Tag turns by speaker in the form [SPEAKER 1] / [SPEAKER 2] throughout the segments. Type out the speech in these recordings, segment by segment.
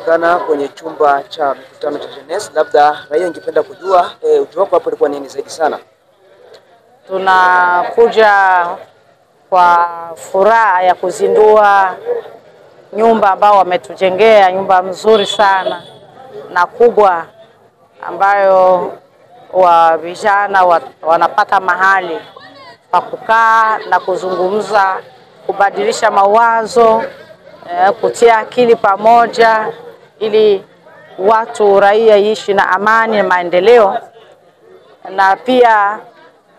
[SPEAKER 1] tunapatikana kwenye chumba cha mikutano cha Jeunesse. Labda raia ingependa kujua ujio wako hapo ulikuwa nini zaidi sana?
[SPEAKER 2] Tunakuja kwa furaha ya kuzindua nyumba ambao wametujengea, nyumba mzuri sana na kubwa ambayo wa vijana wanapata mahali pa kukaa na kuzungumza, kubadilisha mawazo, kutia akili pamoja ili watu raia ishi na amani na maendeleo. Na pia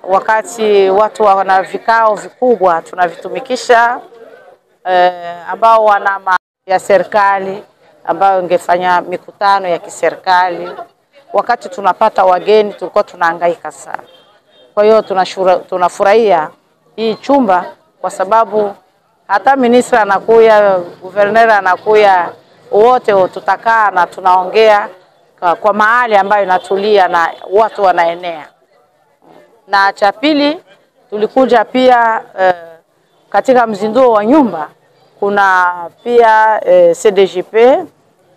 [SPEAKER 2] wakati watu wana vikao vikubwa tunavitumikisha ambao wana ya serikali ambao ingefanya mikutano ya kiserikali. Wakati tunapata wageni tulikuwa tunahangaika sana. Kwa hiyo tunafurahia hii chumba kwa sababu hata ministra anakuya, governor anakuya, wote tutakaa na tunaongea kwa mahali ambayo inatulia na watu wanaenea. Na cha pili tulikuja pia katika mzinduo wa nyumba kuna pia CDJP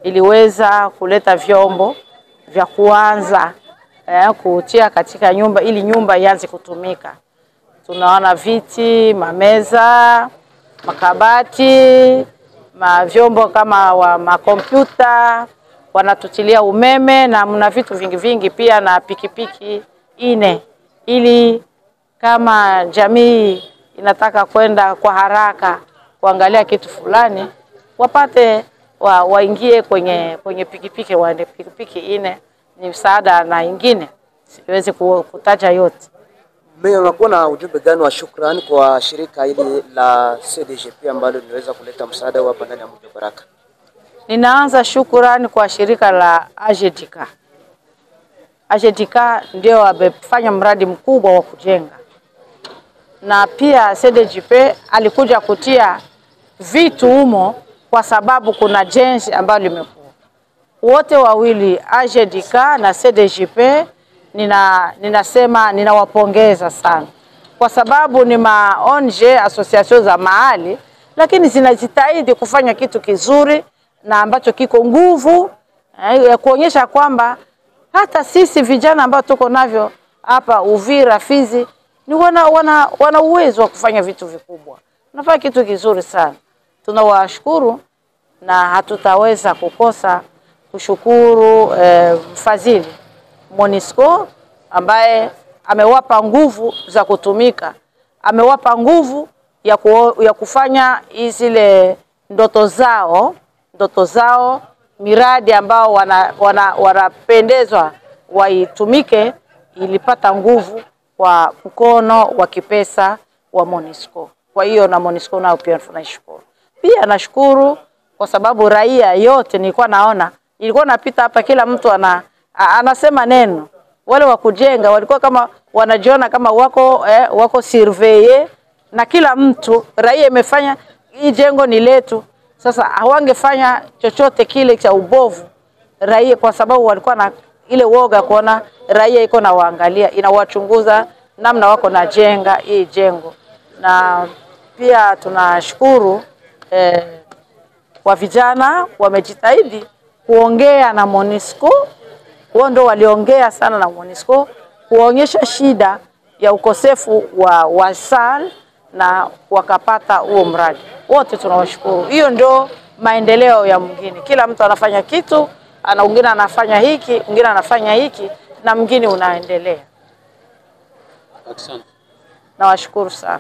[SPEAKER 2] iliweza kuleta vyombo vya kuanza kutia katika nyumba ili nyumba ianze kutumika. Tunaona viti, mameza, makabati, vyombo kama makompyuta, wanatutilia umeme na mna vitu vingi vingi pia na pikipiki ine ili kama jamii inataka kwenda kwa haraka kuangalia kitu fulani wapate waingie kwenye pikipiki, waende pikipiki ine ni msaada na ingine siwezi kutaja yote.
[SPEAKER 1] Mimi unakuwa na ujumbe gani wa shukrani kwa shirika hili la CDJP ambalo linaweza kuleta msaada hapa ndani ya mji wa Baraka?
[SPEAKER 2] Ninaanza shukrani kwa shirika la AGDK. AGDK ndio wamefanya mradi mkubwa wa kujenga. Na pia CDJP alikuja kutia vitu humo kwa sababu kuna jenzi ambalo limekuwa. Wote wawili AGDK na CDJP ninasema ninawapongeza sana. Kwa sababu ni ONG association za mahali lakini zinajitahidi kufanya kitu kizuri na ambacho kiko nguvu kuonyesha kwamba hata sisi vijana ambao tuko navyo hapa Uvira, Fizi ni wana uwezo wa kufanya vitu vikubwa. Nafanya kitu kizuri sana. Tunawashukuru na hatutaweza kukosa kushukuru mfadhili MONUSCO ambaye amewapa nguvu za kutumika. Amewapa nguvu ya kufanya zile ndoto zao miradi ambao wanapendezwa waitumike ilipata nguvu kwa mkono wa kipesa wa MONUSCO. Kwa hiyo na MONUSCO nao pia tunashukuru. Pia nashukuru kwa sababu raia yote nilikuwa naona ilikuwa napita hapa kila mtu anasema neno. Wale wa kujenga walikuwa kama wanajiona kama wako surveiller na kila mtu raia imefanya hii jengo ni letu. Sasa hawangefanya chochote kile cha ubovu raia kwa sababu walikuwa na ile woga kuona raia iko na waangalia inawachunguza namna wako na jenga hii jengo. Na pia tunashukuru kwa vijana wamejitahidi kuongea na MONUSCO. Wao ndio waliongea sana na MONUSCO kuonyesha shida ya ukosefu wa sal na wakapata huo mradi. Wote tunawashukuru. Hiyo ndio maendeleo ya mwingine. Kila mtu anafanya kitu, mwingine anafanya hiki, mwingine anafanya hiki na mwingine unaendelea.
[SPEAKER 1] Asante.
[SPEAKER 2] Nawashukuru sana.